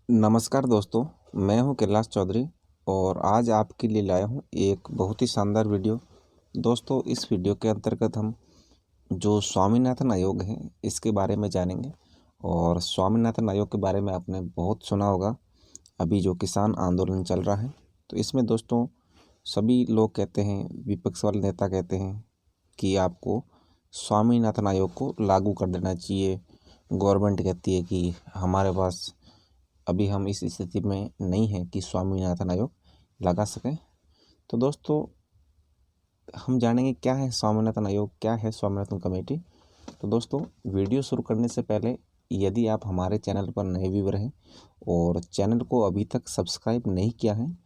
नमस्कार दोस्तों, मैं हूं कैलाश चौधरी और आज आपके लिए लाया हूं एक बहुत ही शानदार वीडियो। दोस्तों, इस वीडियो के अंतर्गत हम जो स्वामीनाथन आयोग है इसके बारे में जानेंगे। और स्वामीनाथन आयोग के बारे में आपने बहुत सुना होगा, अभी जो किसान आंदोलन चल रहा है तो इसमें दोस्तों सभी लोग कहते हैं, विपक्ष वाले नेता कहते हैं कि आपको स्वामीनाथन आयोग को लागू कर देना चाहिए। गवर्नमेंट कहती है कि हमारे पास अभी हम इस स्थिति में नहीं हैं कि स्वामीनाथन आयोग लगा सकें। तो दोस्तों, हम जानेंगे क्या है स्वामीनाथन आयोग, क्या है स्वामीनाथन कमेटी। तो दोस्तों, वीडियो शुरू करने से पहले यदि आप हमारे चैनल पर नए व्यूअर हैं और चैनल को अभी तक सब्सक्राइब नहीं किया है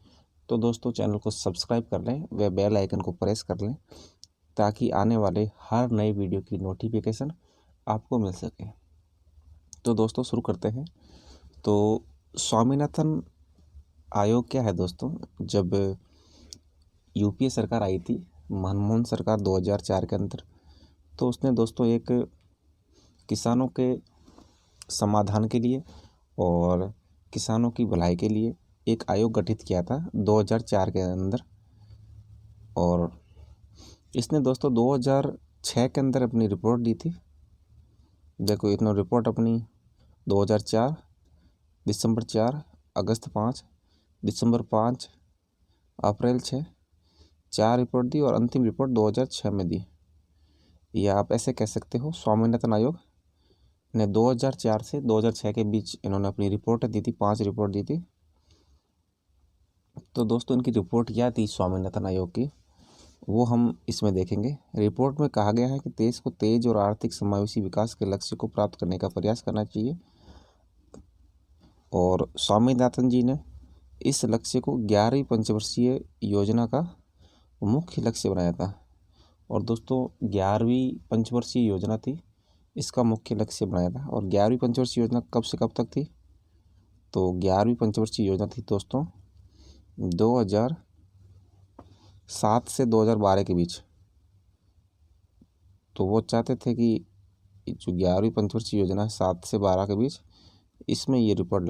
तो दोस्तों चैनल को सब्सक्राइब कर लें व बेल आइकन को प्रेस कर लें ताकि आने वाले हर नए वीडियो की नोटिफिकेशन आपको मिल सके। तो दोस्तों शुरू करते हैं। तो स्वामीनाथन आयोग क्या है दोस्तों? जब यूपीए सरकार आई थी, मनमोहन सरकार 2004 के अंदर, तो उसने दोस्तों एक किसानों के समाधान के लिए और किसानों की भलाई के लिए एक आयोग गठित किया था 2004 के अंदर। और इसने दोस्तों 2006 के अंदर अपनी रिपोर्ट दी थी। देखो, इन्होंने रिपोर्ट अपनी 2004 दिसंबर 4, अगस्त 5, दिसंबर 5, अप्रैल 6, 4 रिपोर्ट दी और अंतिम रिपोर्ट 2006 में दी। या आप ऐसे कह सकते हो, स्वामीनाथन आयोग ने 2004 से 2006 के बीच इन्होंने अपनी रिपोर्ट दी थी, 5 रिपोर्ट दी थी। तो दोस्तों, इनकी रिपोर्ट क्या थी स्वामीनाथन आयोग की, वो हम इसमें देखेंगे। रिपोर्ट में कहा गया है कि देश को तेज और आर्थिक समावेशी विकास के लक्ष्य को प्राप्त करने का प्रयास करना चाहिए। और स्वामीनाथन जी ने इस लक्ष्य को 11वीं पंचवर्षीय योजना का मुख्य लक्ष्य बनाया था। और दोस्तों, 11वीं पंचवर्षीय योजना थी, इसका मुख्य लक्ष्य बनाया था। और 11वीं पंचवर्षीय योजना कब से कब तक थी? तो 11वीं पंचवर्षीय योजना थी दोस्तों 2007 से 2012 के बीच। तो वो चाहते थे कि जो 11वीं पंचवर्षीय योजना है 7 से 12 के बीच, इसमें ये रिपोर्ट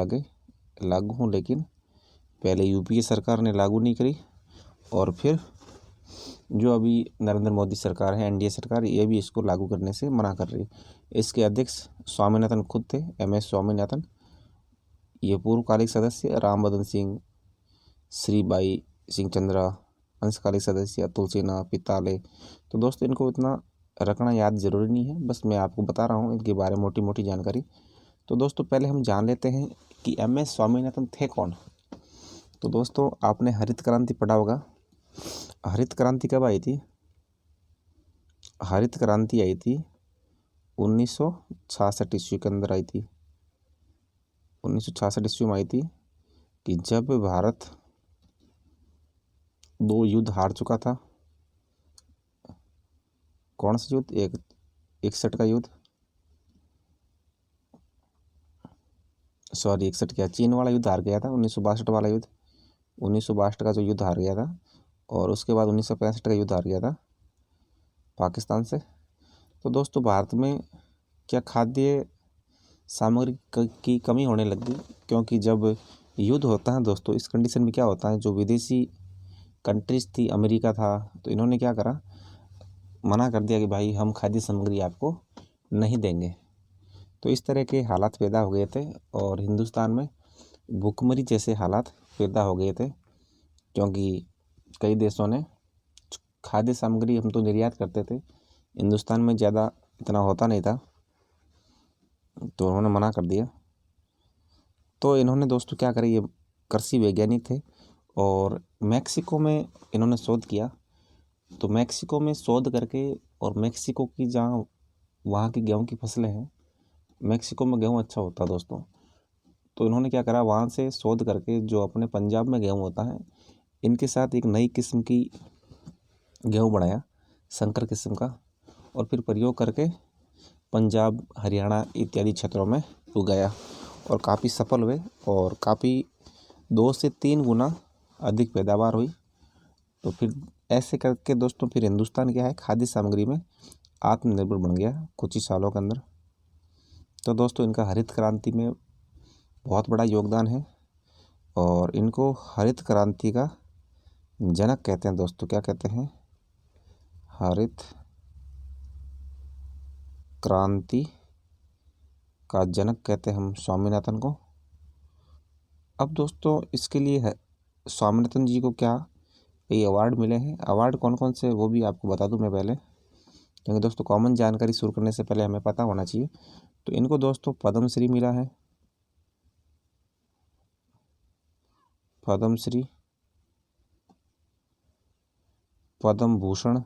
लागू हो। लेकिन पहले यूपीए सरकार ने लागू नहीं करी और फिर जो अभी नरेंद्र मोदी सरकार है, एनडीए सरकार, ये भी इसको लागू करने से मना कर रही है। इसके अध्यक्ष स्वामीनाथन खुद थे, एमएस स्वामीनाथन। ये पूर्वकालिक सदस्य रामबदन सिंह, श्रीबाई सिंह चंद्रा, अंशकालिक सदस्य अतुल सिन्हा, पिताले। तो दोस्तों, इनको इतना रखना याद जरूरी नहीं है, बस मैं आपको बता रहा हूँ इनके बारे में मोटी मोटी जानकारी। तो दोस्तों, पहले हम जान लेते हैं कि एमएस स्वामीनाथन थे कौन। तो दोस्तों, आपने हरित क्रांति पढ़ा होगा। हरित क्रांति कब आई थी? हरित क्रांति आई थी 1966 ईस्वी के अंदर आई थी। 1966 ईस्वी में आई थी कि जब भारत 2 युद्ध हार चुका था। कौन सा युद्ध? 61 का युद्ध, सॉरी 61 क्या, चीन वाला युद्ध हार गया था, 1962 वाला युद्ध। 1962 का जो युद्ध हार गया था और उसके बाद 1965 का युद्ध हार गया था पाकिस्तान से। तो दोस्तों, भारत में क्या खाद्य सामग्री की कमी होने लग गई, क्योंकि जब युद्ध होता है दोस्तों, इस कंडीशन में क्या होता है, जो विदेशी कंट्रीज थी, अमेरिका था, तो इन्होंने क्या करा, मना कर दिया कि भाई हम खाद्य सामग्री आपको नहीं देंगे। तो इस तरह के हालात पैदा हो गए थे और हिंदुस्तान में भूखमरी जैसे हालात पैदा हो गए थे, क्योंकि कई देशों ने खाद्य सामग्री, हम तो निर्यात करते थे, हिंदुस्तान में ज़्यादा इतना होता नहीं था, तो उन्होंने मना कर दिया। तो इन्होंने दोस्तों क्या करा, ये कृषि वैज्ञानिक थे और मैक्सिको में इन्होंने शोध किया। तो मैक्सिको में शोध करके, और मैक्सिको की जहाँ वहाँ की गेहूँ की फसलें हैं, मैक्सिको में गेहूँ अच्छा होता है दोस्तों। तो इन्होंने क्या करा, वहाँ से शोध करके जो अपने पंजाब में गेहूँ होता है, इनके साथ एक नई किस्म की गेहूँ बनाया, संकर किस्म का, और फिर प्रयोग करके पंजाब, हरियाणा इत्यादि क्षेत्रों में उगाया और काफ़ी सफल हुए और काफ़ी 2 से 3 गुना अधिक पैदावार हुई। तो फिर ऐसे करके दोस्तों, फिर हिंदुस्तान क्या है, खाद्य सामग्री में आत्मनिर्भर बन गया कुछ ही सालों के अंदर। तो दोस्तों, इनका हरित क्रांति में बहुत बड़ा योगदान है और इनको हरित क्रांति का जनक कहते हैं दोस्तों। क्या कहते हैं? हरित क्रांति का जनक कहते हैं हम स्वामीनाथन को। अब दोस्तों इसके लिए है स्वामीनाथन जी को क्या कई अवार्ड मिले हैं। अवार्ड कौन कौन से वो भी आपको बता दूं मैं पहले, क्योंकि दोस्तों कॉमन जानकारी शुरू करने से पहले हमें पता होना चाहिए। तो इनको दोस्तों पद्मश्री मिला है, पद्मश्री, पद्म भूषण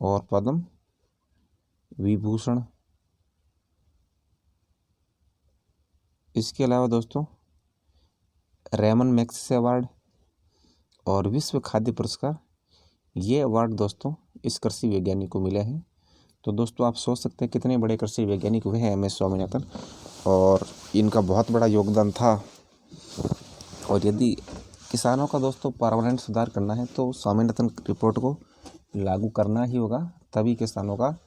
और पद्म विभूषण। इसके अलावा दोस्तों रेमन मैग्सेसे अवार्ड और विश्व खाद्य पुरस्कार, ये अवार्ड दोस्तों इस कृषि वैज्ञानिक को मिले हैं। तो दोस्तों आप सोच सकते हैं कितने बड़े कृषि वैज्ञानिक हुए हैं एम.एस. स्वामीनाथन, और इनका बहुत बड़ा योगदान था। और यदि किसानों का दोस्तों परमानेंट सुधार करना है तो स्वामीनाथन रिपोर्ट को लागू करना ही होगा, तभी किसानों का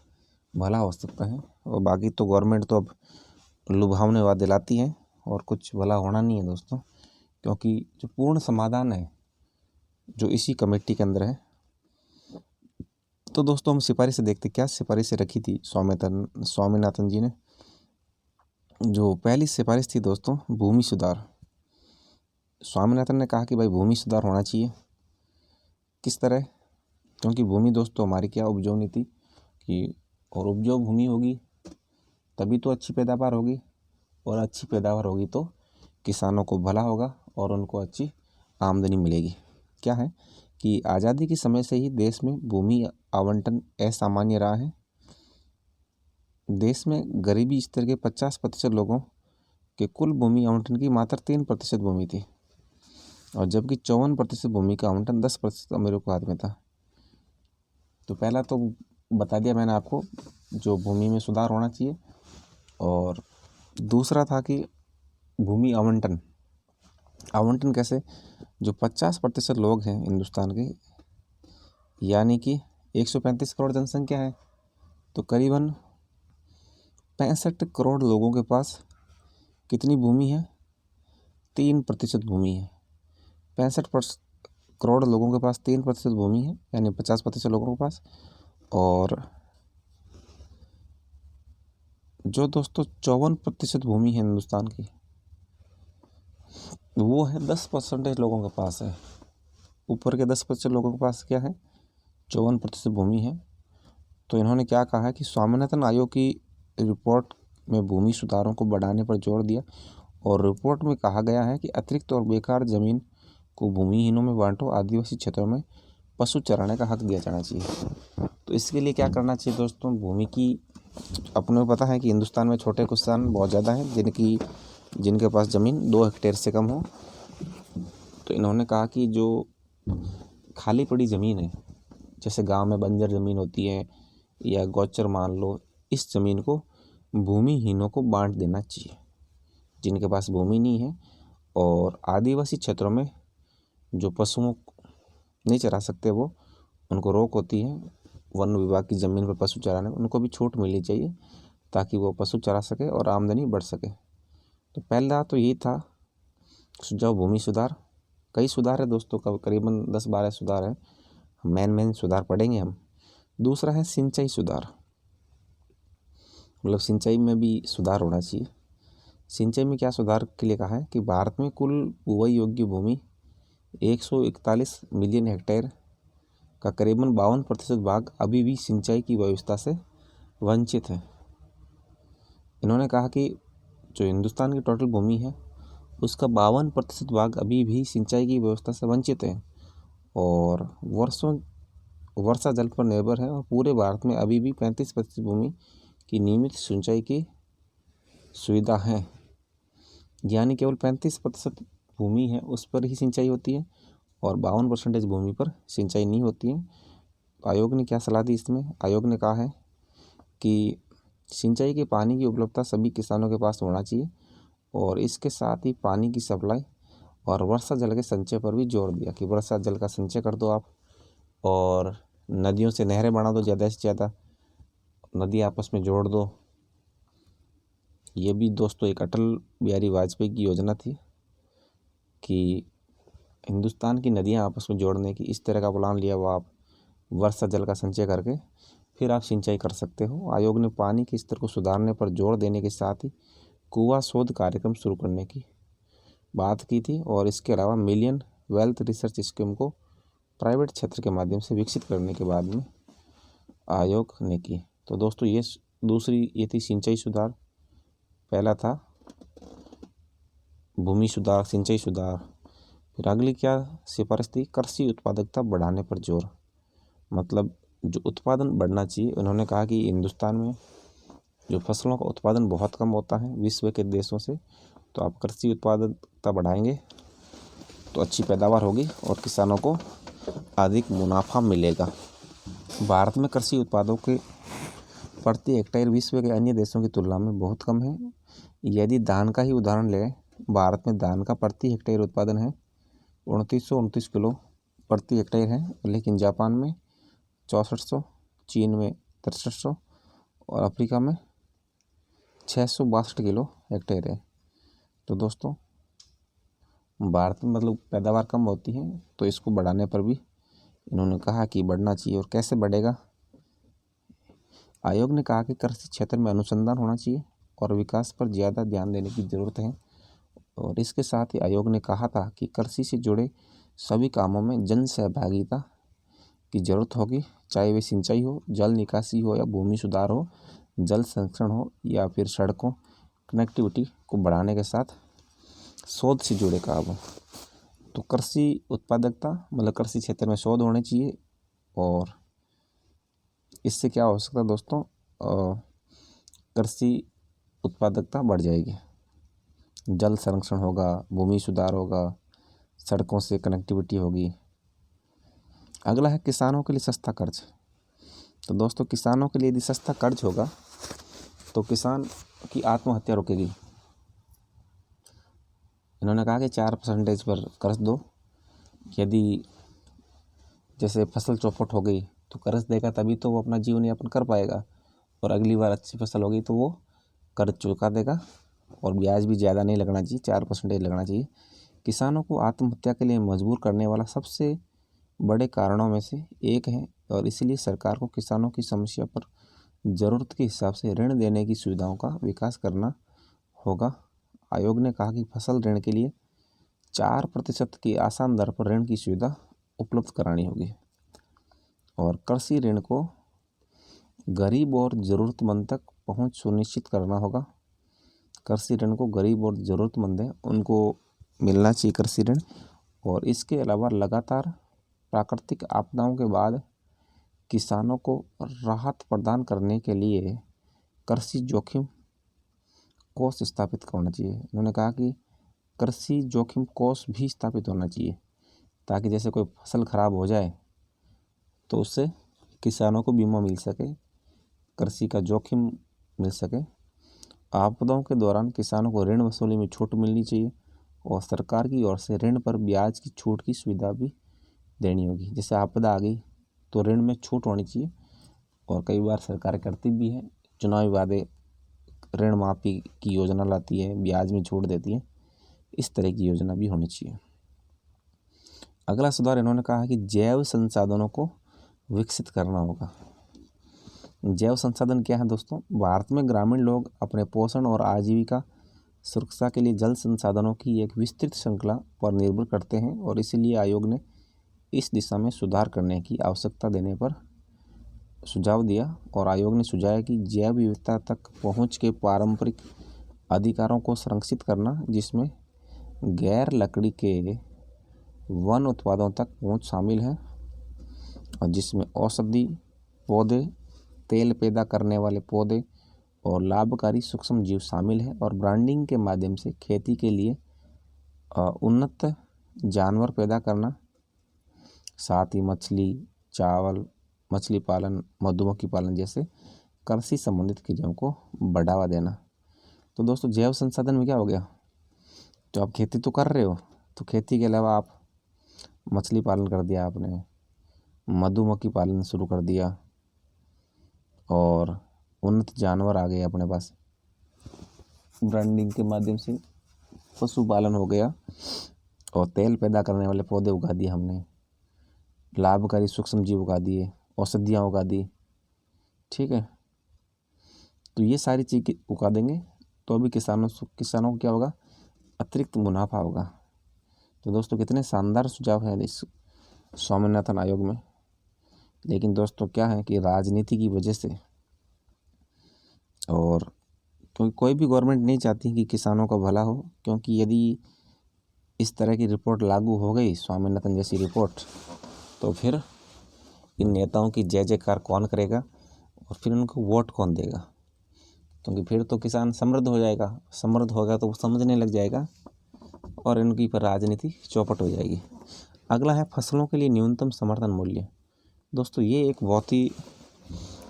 भला हो सकता है। और बाकी तो गवर्नमेंट तो अब लुभावने वादे दिलाती है और कुछ भला होना नहीं है दोस्तों, क्योंकि जो पूर्ण समाधान है जो इसी कमेटी के अंदर है। तो दोस्तों हम सिफारिश देखते क्या सिफारिशें रखी थी स्वामीनाथन जी ने। जो पहली सिफारिश थी दोस्तों भूमि सुधार। स्वामीनाथन ने कहा कि भाई भूमि सुधार होना चाहिए। किस तरह? क्योंकि भूमि दोस्तों हमारी क्या उपजाऊ नहीं थी कि, और उपजाऊ भूमि होगी तभी तो अच्छी पैदावार होगी, और अच्छी पैदावार होगी तो किसानों को भला होगा और उनको अच्छी आमदनी मिलेगी। क्या है कि आज़ादी के समय से ही देश में भूमि आवंटन असामान्य रहा है। देश में गरीबी स्तर के 50% लोगों के कुल भूमि आवंटन की मात्र 3% भूमि थी, और जबकि 54% भूमि का आवंटन 10% अमीरों के हाथ में था। तो पहला तो बता दिया मैंने आपको जो भूमि में सुधार होना चाहिए, और दूसरा था कि भूमि आवंटन कैसे? जो 50% लोग हैं हिंदुस्तान के, यानी कि 135 करोड़ जनसंख्या है, तो करीबन 65 करोड़ लोगों के पास कितनी भूमि है? 3% भूमि है। 65 करोड़ लोगों के पास 3% भूमि है, यानी 50% लोगों के पास। और जो दोस्तों 54% भूमि है हिंदुस्तान की, वो है 10% लोगों के पास है। ऊपर के 10% लोगों के पास क्या है? 54% भूमि है। तो इन्होंने क्या कहा है कि स्वामीनाथन आयोग की रिपोर्ट में भूमि सुधारों को बढ़ाने पर जोर दिया, और रिपोर्ट में कहा गया है कि अतिरिक्त और बेकार जमीन को भूमिहीनों में बांटो, आदिवासी क्षेत्रों में पशु चराने का हक दिया जाना चाहिए। तो इसके लिए क्या करना चाहिए दोस्तों? भूमि की अपने को पता है कि हिंदुस्तान में छोटे किसान बहुत ज़्यादा हैं जिनके पास ज़मीन 2 हेक्टेयर से कम हो। तो इन्होंने कहा कि जो खाली पड़ी ज़मीन है, जैसे गांव में बंजर ज़मीन होती है या गौचर मान लो, इस ज़मीन को भूमिहीनों को बांट देना चाहिए जिनके पास भूमि नहीं है। और आदिवासी क्षेत्रों में जो पशुओं नहीं चरा सकते, वो उनको रोक होती है वन विभाग की ज़मीन पर पशु चराने में, उनको भी छूट मिलनी चाहिए ताकि वो पशु चरा सके और आमदनी बढ़ सके। तो पहला तो यही था सुझाव भूमि सुधार। कई सुधार है दोस्तों, करीबन 10-12 सुधार है, मेन सुधार पढ़ेंगे हम। दूसरा है सिंचाई सुधार, मतलब सिंचाई में भी सुधार होना चाहिए। सिंचाई में क्या सुधार के लिए कहा है कि भारत में कुल बुआई योग्य भूमि 141 मिलियन हेक्टेयर का करीबन 52% भाग अभी भी सिंचाई की व्यवस्था से वंचित है। इन्होंने कहा कि जो हिंदुस्तान की टोटल भूमि है उसका 52% भाग अभी भी सिंचाई की व्यवस्था से वंचित है और वर्षा जल पर निर्भर है, और पूरे भारत में अभी भी 35% भूमि की नियमित सिंचाई की सुविधा है। यानी केवल 35% भूमि है उस पर ही सिंचाई होती है और 52% भूमि पर सिंचाई नहीं होती है। आयोग ने क्या सलाह दी इसमें? आयोग ने कहा है कि सिंचाई के पानी की उपलब्धता सभी किसानों के पास होना चाहिए, और इसके साथ ही पानी की सप्लाई और वर्षा जल के संचय पर भी जोर दिया कि वर्षा जल का संचय कर दो आप, और नदियों से नहरें बना दो, ज़्यादा से ज़्यादा नदी आपस में जोड़ दो, ये भी दोस्तों एक अटल बिहारी वाजपेयी की योजना थी कि हिंदुस्तान की नदियां आपस में जोड़ने की। इस तरह का प्लान लिया हुआ आप वर्षा जल का संचय करके फिर आप सिंचाई कर सकते हो। आयोग ने पानी के स्तर को सुधारने पर जोर देने के साथ ही कुआं शोध कार्यक्रम शुरू करने की बात की थी और इसके अलावा मिलियन वेल्थ रिसर्च स्कीम को प्राइवेट क्षेत्र के माध्यम से विकसित करने के बाद में आयोग ने की। तो दोस्तों ये थी सिंचाई सुधार। पहला था भूमि सुधार, सिंचाई सुधार। फिर अगली क्या सिफारिश थी? कृषि उत्पादकता बढ़ाने पर जोर। मतलब जो उत्पादन बढ़ना चाहिए। उन्होंने कहा कि हिंदुस्तान में जो फसलों का उत्पादन बहुत कम होता है विश्व के देशों से, तो आप कृषि उत्पादकता बढ़ाएंगे तो अच्छी पैदावार होगी और किसानों को अधिक मुनाफा मिलेगा। भारत में कृषि उत्पादों के प्रति हेक्टेयर विश्व के अन्य देशों की तुलना में बहुत कम है। यदि धान का ही उदाहरण लें, भारत में धान का प्रति हेक्टेयर उत्पादन है 2929 किलो प्रति हेक्टेयर है, लेकिन जापान में 6400, चीन में 6300 और अफ्रीका में 662 किलो हेक्टेयर है। तो दोस्तों भारत में मतलब पैदावार कम होती है, तो इसको बढ़ाने पर भी इन्होंने कहा कि बढ़ना चाहिए। और कैसे बढ़ेगा? आयोग ने कहा कि कृषि क्षेत्र में अनुसंधान होना चाहिए और विकास पर ज़्यादा ध्यान देने की ज़रूरत है। और इसके साथ ही आयोग ने कहा था कि कृषि से जुड़े सभी कामों में जन सहभागिता की ज़रूरत होगी, चाहे वे सिंचाई हो, जल निकासी हो या भूमि सुधार हो, जल संरक्षण हो या फिर सड़कों कनेक्टिविटी को बढ़ाने के साथ शोध से जुड़े काम हो। तो कृषि उत्पादकता मतलब कृषि क्षेत्र में शोध होने चाहिए और इससे क्या हो सकता है दोस्तों? कृषि उत्पादकता बढ़ जाएगी, जल संरक्षण होगा, भूमि सुधार होगा, सड़कों से कनेक्टिविटी होगी। अगला है किसानों के लिए सस्ता कर्ज। तो दोस्तों किसानों के लिए यदि सस्ता कर्ज होगा तो किसान की आत्महत्या रुकेगी। इन्होंने कहा कि 4% पर कर्ज दो। यदि जैसे फसल चौपट हो गई तो कर्ज देगा तभी तो वो अपना जीवन यापन कर पाएगा, और अगली बार अच्छी फसल होगी तो वो कर्ज चुका देगा और ब्याज भी ज़्यादा नहीं लगना चाहिए, 4% लगना चाहिए। किसानों को आत्महत्या के लिए मजबूर करने वाला सबसे बड़े कारणों में से एक है और इसलिए सरकार को किसानों की समस्या पर ज़रूरत के हिसाब से ऋण देने की सुविधाओं का विकास करना होगा। आयोग ने कहा कि फसल ऋण के लिए 4% की आसान दर पर ऋण की सुविधा उपलब्ध करानी होगी और कृषि ऋण को गरीब और ज़रूरतमंद तक पहुंच सुनिश्चित करना होगा। कृषि ऋण को गरीब और ज़रूरतमंद है उनको मिलना चाहिए कृषि ऋण। और इसके अलावा लगातार प्राकृतिक आपदाओं के बाद किसानों को राहत प्रदान करने के लिए कृषि जोखिम कोष स्थापित करना चाहिए। उन्होंने कहा कि कृषि जोखिम कोष भी स्थापित होना चाहिए ताकि जैसे कोई फसल खराब हो जाए तो उससे किसानों को बीमा मिल सके, कृषि का जोखिम मिल सके। आपदाओं के दौरान किसानों को ऋण वसूली में छूट मिलनी चाहिए और सरकार की ओर से ऋण पर ब्याज की छूट की सुविधा भी देनी होगी। जैसे आपदा आ गई तो ऋण में छूट होनी चाहिए और कई बार सरकार करती भी है, चुनावी वादे ऋण माफ़ी की योजना लाती है, ब्याज में छूट देती है, इस तरह की योजना भी होनी चाहिए। अगला सुधार इन्होंने कहा कि जैव संसाधनों को विकसित करना होगा। जैव संसाधन क्या है दोस्तों? भारत में ग्रामीण लोग अपने पोषण और आजीविका सुरक्षा के लिए जल संसाधनों की एक विस्तृत श्रृंखला पर निर्भर करते हैं और इसीलिए आयोग ने इस दिशा में सुधार करने की आवश्यकता देने पर सुझाव दिया। और आयोग ने सुझाया कि जैव विविधता तक पहुंच के पारंपरिक अधिकारों को संरक्षित करना, जिसमें गैर लकड़ी के वन उत्पादों तक पहुंच शामिल है और जिसमें औषधि पौधे, तेल पैदा करने वाले पौधे और लाभकारी सूक्ष्म जीव शामिल है। और ब्रांडिंग के माध्यम से खेती के लिए उन्नत जानवर पैदा करना, साथ ही मछली, चावल, मछली पालन, मधुमक्खी पालन जैसे कृषि संबंधित क्रियाओं को बढ़ावा देना। तो दोस्तों जैव संसाधन में क्या हो गया? तो आप खेती तो कर रहे हो, तो खेती के अलावा आप मछली पालन कर दिया, आपने मधुमक्खी पालन शुरू कर दिया और उन्नत जानवर आ गए अपने पास। ब्रांडिंग के माध्यम से पशुपालन हो गया, और तेल पैदा करने वाले पौधे उगा दिए हमने, लाभकारी सूक्ष्म जीव उगा दिए, औषधियाँ उगा दी, ठीक है। तो ये सारी चीज़ उगा देंगे तो अभी किसानों को क्या होगा, अतिरिक्त मुनाफा होगा। तो दोस्तों कितने शानदार सुझाव हैं इस स्वामीनाथन आयोग में। लेकिन दोस्तों क्या है कि राजनीति की वजह से, और तो कोई भी गवर्नमेंट नहीं चाहती कि किसानों का भला हो, क्योंकि यदि इस तरह की रिपोर्ट लागू हो गई, स्वामीनाथन जैसी रिपोर्ट, तो फिर इन नेताओं की जय जयकार कौन करेगा और फिर उनको वोट कौन देगा, क्योंकि फिर तो किसान समृद्ध हो जाएगा, समृद्ध होगा तो वो समझने लग जाएगा और इनकी पर राजनीति चौपट हो जाएगी। अगला है फसलों के लिए न्यूनतम समर्थन मूल्य। दोस्तों ये एक बहुत ही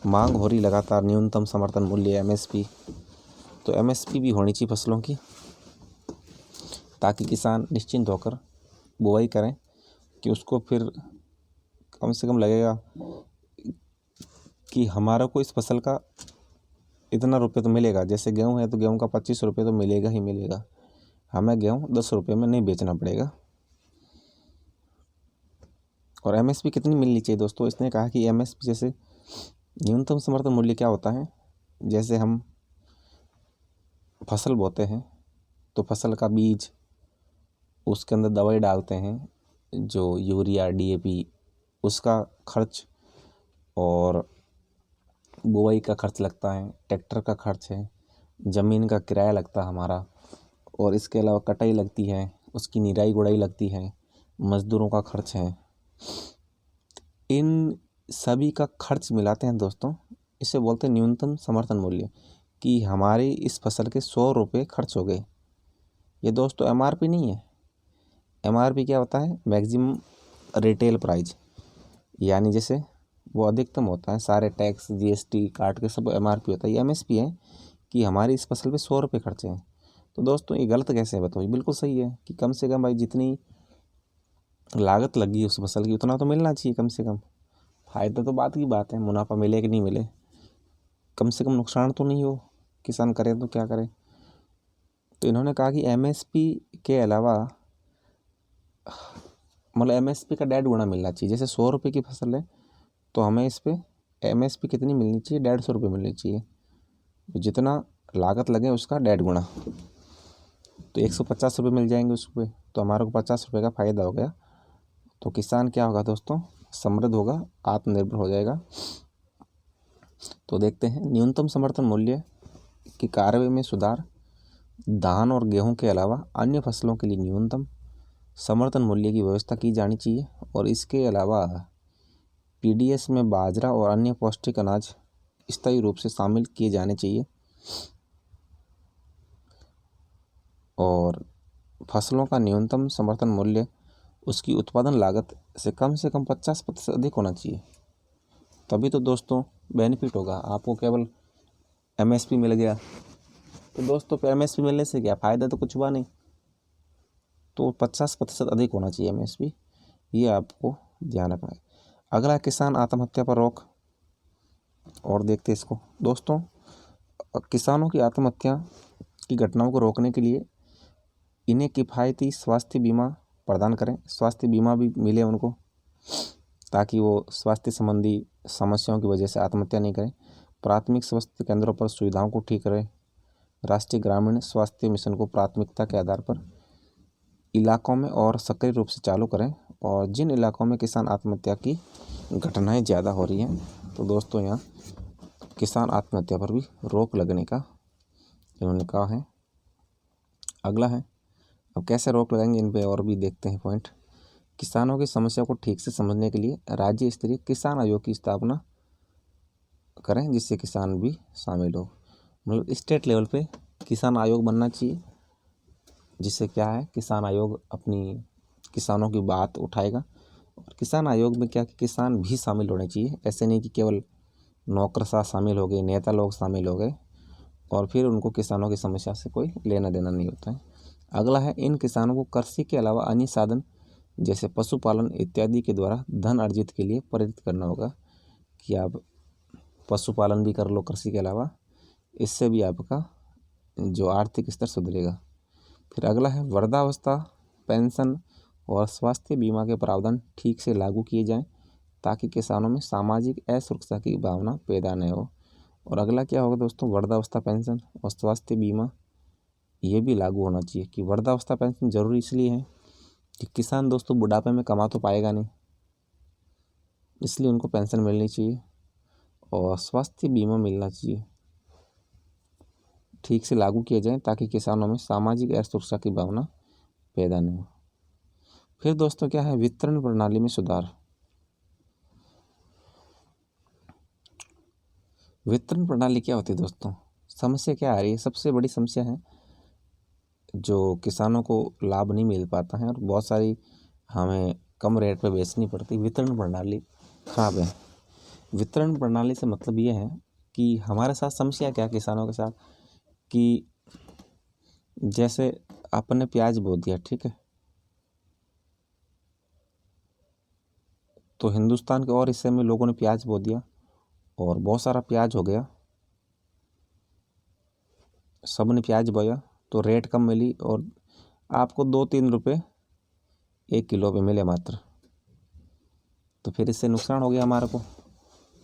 मांग हो रही लगातार, न्यूनतम समर्थन मूल्य एमएसपी। तो एमएसपी भी होनी चाहिए फसलों की, ताकि किसान निश्चिंत होकर बुआई करें कि उसको फिर कम से कम लगेगा कि हमारा को इस फसल का इतना रुपये तो मिलेगा। जैसे गेहूं है तो गेहूं का 25 रुपये तो मिलेगा ही मिलेगा, हमें गेहूं 10 रुपये में नहीं बेचना पड़ेगा। और एमएसपी कितनी मिलनी चाहिए दोस्तों, इसने कहा कि एमएसपी जैसे न्यूनतम समर्थन मूल्य क्या होता है, जैसे हम फसल बोते हैं तो फसल का बीज, उसके अंदर दवाई डालते हैं जो यूरिया डीएपी, उसका खर्च, और बुआई का खर्च लगता है, ट्रैक्टर का खर्च है, ज़मीन का किराया लगता है हमारा, और इसके अलावा कटाई लगती है, उसकी निराई गुड़ाई लगती है, मज़दूरों का खर्च है। इन सभी का खर्च मिलाते हैं दोस्तों, इसे बोलते हैं न्यूनतम समर्थन मूल्य, कि हमारी इस फसल के 100 रुपये खर्च हो गए। ये दोस्तों एमआरपी नहीं है। एमआरपी क्या होता है, मैक्सिमम रिटेल प्राइस, यानी जैसे वो अधिकतम होता है, सारे टैक्स जीएसटी काट के सब एमआरपी होता है। ये एमएसपी है कि हमारी इस फसल पे 100 रुपये खर्चे हैं। तो दोस्तों ये गलत कैसे है बताओ, बिल्कुल सही है कि कम से कम भाई जितनी लागत लगी उस फसल की उतना तो मिलना चाहिए कम से कम। फ़ायदा तो बात की बात है, मुनाफा मिले कि नहीं मिले, कम से कम नुकसान तो नहीं हो, किसान करे तो क्या करे। तो इन्होंने कहा कि एमएसपी के अलावा मतलब एमएसपी का 1.5 गुना मिलना चाहिए। जैसे 100 रुपये की फसल है तो हमें इस पर एमएसपी कितनी मिलनी चाहिए, 150 रुपये मिलनी चाहिए। तो जितना लागत लगे उसका 1.5 गुना, तो 150 रुपये मिल जाएंगे उस पर, तो हमारे को 50 रुपये का फ़ायदा हो गया। तो किसान क्या होगा दोस्तों, समृद्ध होगा, आत्मनिर्भर हो जाएगा। तो देखते हैं न्यूनतम समर्थन मूल्य की कार्रवाई में सुधार। धान और गेहूं के अलावा अन्य फसलों के लिए न्यूनतम समर्थन मूल्य की व्यवस्था की जानी चाहिए, और इसके अलावा पीडीएस में बाजरा और अन्य पौष्टिक अनाज स्थायी रूप से शामिल किए जाने चाहिए। और फसलों का न्यूनतम समर्थन मूल्य उसकी उत्पादन लागत से कम 50% अधिक होना चाहिए, तभी तो दोस्तों बेनिफिट होगा। आपको केवल एमएसपी मिल गया तो दोस्तों एमएसपी मिलने से क्या फ़ायदा, तो कुछ हुआ नहीं। तो 50% अधिक होना चाहिए एमएसपी, ये आपको ध्यान रखना है। अगला किसान आत्महत्या पर रोक, और देखते इसको दोस्तों। किसानों की आत्महत्या की घटनाओं को रोकने के लिए इन्हें किफ़ायती स्वास्थ्य बीमा प्रदान करें, स्वास्थ्य बीमा भी मिले उनको, ताकि वो स्वास्थ्य संबंधी समस्याओं की वजह से आत्महत्या नहीं करें। प्राथमिक स्वास्थ्य केंद्रों पर सुविधाओं को ठीक करें। राष्ट्रीय ग्रामीण स्वास्थ्य मिशन को प्राथमिकता के आधार पर इलाकों में और सक्रिय रूप से चालू करें। और जिन इलाकों में किसान आत्महत्या की घटनाएं ज़्यादा हो रही हैं, तो दोस्तों यहाँ किसान आत्महत्या पर भी रोक लगने का इन्होंने कहा है। अगला है, अब कैसे रोक लगाएंगे इन पे और भी देखते हैं पॉइंट। किसानों की समस्या को ठीक से समझने के लिए राज्य स्तरीय किसान आयोग की स्थापना करें, जिससे किसान भी शामिल हो। मतलब स्टेट लेवल पे किसान आयोग बनना चाहिए, जिससे क्या है किसान आयोग अपनी किसानों की बात उठाएगा। और किसान आयोग में क्या कि किसान भी शामिल होने चाहिए, ऐसे नहीं कि केवल नौकरशाह शामिल हो गए, नेता लोग शामिल हो गए और फिर उनको किसानों की समस्या से कोई लेना देना नहीं होता है। अगला है, इन किसानों को कृषि के अलावा अन्य साधन जैसे पशुपालन इत्यादि के द्वारा धन अर्जित के लिए प्रेरित करना होगा, कि आप पशुपालन भी कर लो कृषि के अलावा, इससे भी आपका जो आर्थिक स्तर सुधरेगा। फिर अगला है वृद्धावस्था पेंशन और स्वास्थ्य बीमा के प्रावधान ठीक से लागू किए जाएं ताकि किसानों में सामाजिक असुरक्षा की भावना पैदा न हो। और अगला क्या होगा दोस्तों, वृद्धावस्था पेंशन और स्वास्थ्य बीमा ये भी लागू होना चाहिए। कि वृद्धावस्था पेंशन जरूरी इसलिए है कि किसान दोस्तों बुढ़ापे में कमा तो पाएगा नहीं, इसलिए उनको पेंशन मिलनी चाहिए। और स्वास्थ्य बीमा मिलना चाहिए, ठीक से लागू किया जाए ताकि किसानों में सामाजिक असुरक्षा की भावना पैदा नहीं हो। फिर दोस्तों क्या है, वितरण प्रणाली में सुधार। वितरण प्रणाली क्या होती है दोस्तों, समस्या क्या आ रही है, सबसे बड़ी समस्या है जो किसानों को लाभ नहीं मिल पाता है और बहुत सारी हमें कम रेट पे बेचनी पड़ती। वितरण प्रणाली खराब है। वितरण प्रणाली से मतलब ये है कि हमारे साथ समस्या क्या किसानों के साथ, कि जैसे आपने प्याज बो दिया, ठीक है, तो हिंदुस्तान के और हिस्से में लोगों ने प्याज बो दिया और बहुत सारा प्याज हो गया, सब ने प्याज बोया तो रेट कम मिली और आपको 2-3 रुपये 1 किलो पे मिले मात्र। तो फिर इससे नुकसान हो गया हमारे को,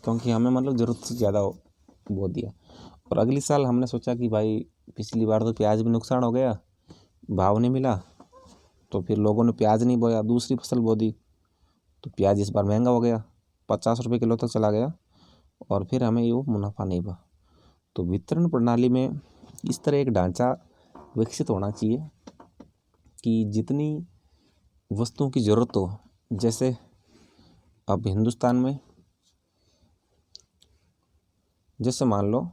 क्योंकि हमें मतलब ज़रूरत से ज़्यादा बो दिया। और अगली साल हमने सोचा कि भाई पिछली बार तो प्याज में नुकसान हो गया, भाव नहीं मिला, तो फिर लोगों ने प्याज नहीं बोया, दूसरी फसल बो दी, तो प्याज इस बार महंगा हो गया, 50 रुपये किलो तक चला गया और फिर हमें ये मुनाफा नहीं हुआ। तो वितरण प्रणाली में इस तरह एक ढांचा विकसित होना चाहिए कि जितनी वस्तुओं की ज़रूरत हो, जैसे अब हिंदुस्तान में जैसे मान लो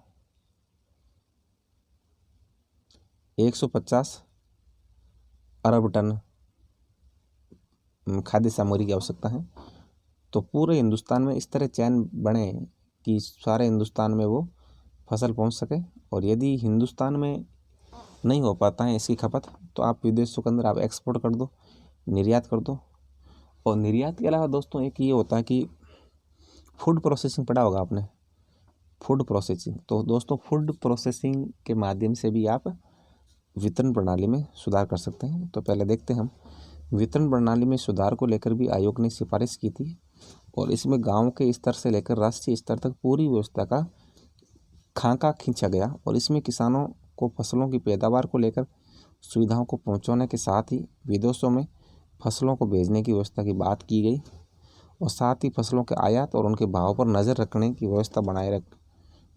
150 अरब टन खाद्य सामग्री की आवश्यकता है, तो पूरे हिंदुस्तान में इस तरह चैन बने कि सारे हिंदुस्तान में वो फसल पहुंच सके। और यदि हिंदुस्तान में नहीं हो पाता है इसकी खपत, तो आप विदेशों के अंदर आप एक्सपोर्ट कर दो, निर्यात कर दो। और निर्यात के अलावा दोस्तों एक ये होता है कि फूड प्रोसेसिंग, पढ़ा होगा आपने, फूड प्रोसेसिंग। तो दोस्तों फूड प्रोसेसिंग के माध्यम से भी आप वितरण प्रणाली में सुधार कर सकते हैं। तो पहले देखते हैं हम वितरण प्रणाली में सुधार को लेकर भी आयोग ने सिफारिश की थी और इसमें गांव के स्तर से लेकर राष्ट्रीय स्तर तक पूरी व्यवस्था का खाका खींचा गया। और इसमें किसानों को फसलों की पैदावार को लेकर सुविधाओं को पहुंचाने के साथ ही विदेशों में फसलों को भेजने की व्यवस्था की बात की गई और साथ ही फसलों के आयात और उनके भाव पर नज़र रखने की व्यवस्था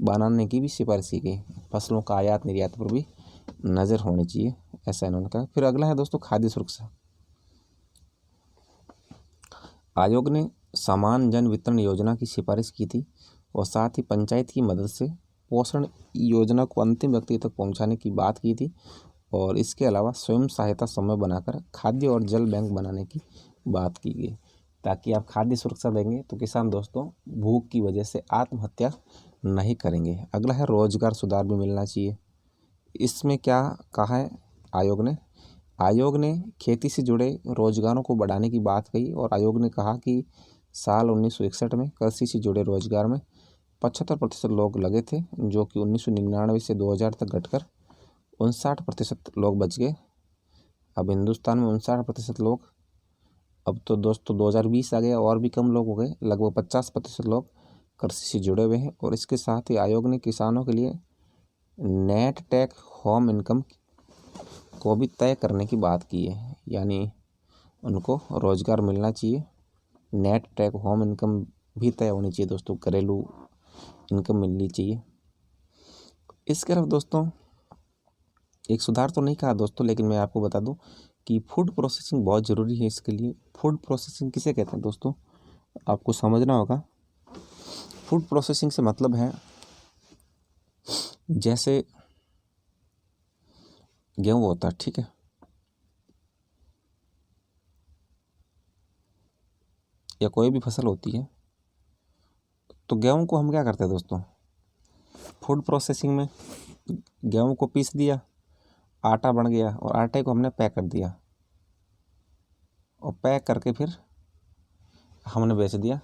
बनाने की भी सिफारिश की गई। फसलों का आयात निर्यात पर भी नज़र होनी चाहिए, ऐसा इन्होंने कहा। फिर अगला है दोस्तों खाद्य सुरक्षा। आयोग ने समान जन वितरण योजना की सिफारिश की थी और साथ ही पंचायत की मदद से पोषण योजना को अंतिम व्यक्ति तक पहुंचाने की बात की थी। और इसके अलावा स्वयं सहायता समूह बनाकर खाद्य और जल बैंक बनाने की बात की गई, ताकि आप खाद्य सुरक्षा देंगे तो किसान दोस्तों भूख की वजह से आत्महत्या नहीं करेंगे। अगला है रोजगार सुधार भी मिलना चाहिए। इसमें क्या कहा है आयोग ने खेती से जुड़े रोजगारों को बढ़ाने की बात कही और आयोग ने कहा कि साल 1961 में कृषि से जुड़े रोजगार में 75% लोग लगे थे, जो कि 1999 से 2000 तक घटकर 59% लोग बच गए। अब हिंदुस्तान में 59% लोग, अब तो दोस्तों 2020 आ गया और भी कम लोग हो गए, लगभग 50% लोग कृषि से जुड़े हुए हैं। और इसके साथ ही आयोग ने किसानों के लिए नेट टेक होम इनकम को भी तय करने की बात की है, यानी उनको रोजगार मिलना चाहिए। नेट टेक होम इनकम भी तय होनी चाहिए दोस्तों, घरेलू इनकम मिलनी चाहिए। इसके अलावा दोस्तों एक सुधार तो नहीं कहा दोस्तों, लेकिन मैं आपको बता दूं कि फूड प्रोसेसिंग बहुत ज़रूरी है। इसके लिए फूड प्रोसेसिंग किसे कहते हैं दोस्तों, आपको समझना होगा। फूड प्रोसेसिंग से मतलब है जैसे गेहूँ होता है, ठीक है, या कोई भी फसल होती है, तो गेहूँ को हम क्या करते हैं दोस्तों, फूड प्रोसेसिंग में गेहूँ को पीस दिया, आटा बन गया और आटे को हमने पैक कर दिया और पैक करके फिर हमने बेच दिया।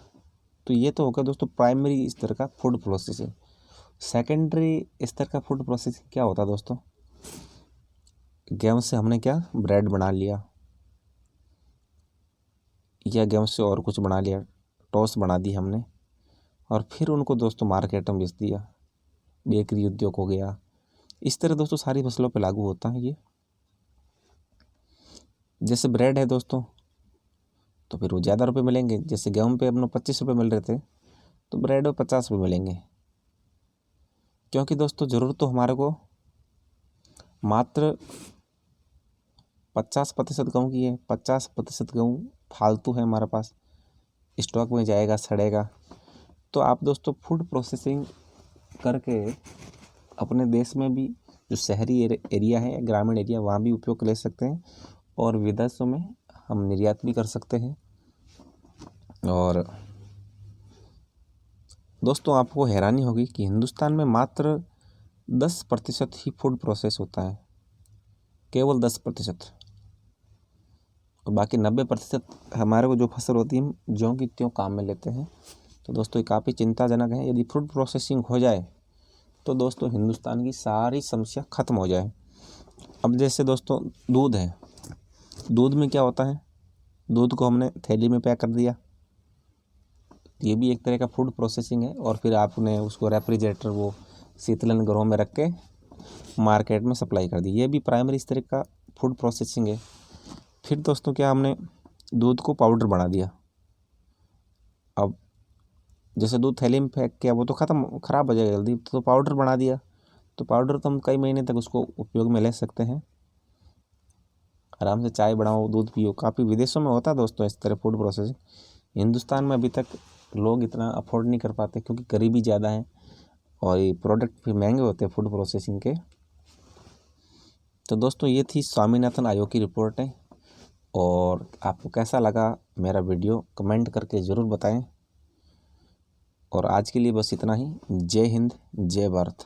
तो ये तो होगा दोस्तों प्राइमरी स्तर का फूड प्रोसेसिंग। सेकेंडरी स्तर का फूड प्रोसेसिंग क्या होता है दोस्तों, गेहूं से हमने क्या ब्रेड बना लिया, या गेहूं से और कुछ बना लिया, टोस्ट बना दी हमने, और फिर उनको दोस्तों मार्केट में बेच दिया। बेकरी उद्योग हो गया। इस तरह दोस्तों सारी फसलों पे लागू होता है ये। जैसे ब्रेड है दोस्तों, तो फिर वो ज़्यादा रुपए मिलेंगे। जैसे गेहूं पे अपने 25 रुपये मिल रहे थे, तो ब्रेड में 50 रुपये मिलेंगे। क्योंकि दोस्तों ज़रूरत तो हमारे को मात्र 50% गेहूँ की है। 50% गेहूँ फालतू है हमारे पास, स्टॉक में जाएगा, सड़ेगा। तो आप दोस्तों फूड प्रोसेसिंग करके अपने देश में भी जो शहरी एरिया है, ग्रामीण एरिया, वहाँ भी उपयोग ले सकते हैं, और विदेशों में हम निर्यात भी कर सकते हैं। और दोस्तों आपको हैरानी होगी कि हिंदुस्तान में मात्र 10% ही फूड प्रोसेस होता है, केवल 10%। और बाकी 90% हमारे को जो फसल होती है हम ज्यों की त्यों काम में लेते हैं। तो दोस्तों ये काफ़ी चिंताजनक है। यदि फूड प्रोसेसिंग हो जाए तो दोस्तों हिंदुस्तान की सारी समस्या ख़त्म हो जाए। अब जैसे दोस्तों दूध है, दूध में क्या होता है, दूध को हमने थैली में पैक कर दिया, ये भी एक तरह का फूड प्रोसेसिंग है। और फिर आपने उसको रेफ्रिजरेटर, वो शीतलन गृहों में रख के मार्केट में सप्लाई कर दी, ये भी प्राइमरी इस तरह का फूड प्रोसेसिंग है। फिर दोस्तों क्या, हमने दूध को पाउडर बना दिया। अब जैसे दूध थैली में फेंक के वो तो ख़राब हो जाएगा जल्दी, तो पाउडर बना दिया, तो पाउडर तो हम कई महीने तक उसको उपयोग में ले सकते हैं। आराम से चाय बनाओ, दूध पियो। काफ़ी विदेशों में होता है दोस्तों इस तरह फूड प्रोसेसिंग। हिंदुस्तान में अभी तक लोग इतना अफोर्ड नहीं कर पाते, क्योंकि गरीबी ज़्यादा है और ये प्रोडक्ट भी महंगे होते हैं फूड प्रोसेसिंग के। तो दोस्तों ये थी स्वामीनाथन आयोग की रिपोर्ट है, और आपको कैसा लगा मेरा वीडियो कमेंट करके ज़रूर बताएं। और आज के लिए बस इतना ही। जय हिंद, जय भारत।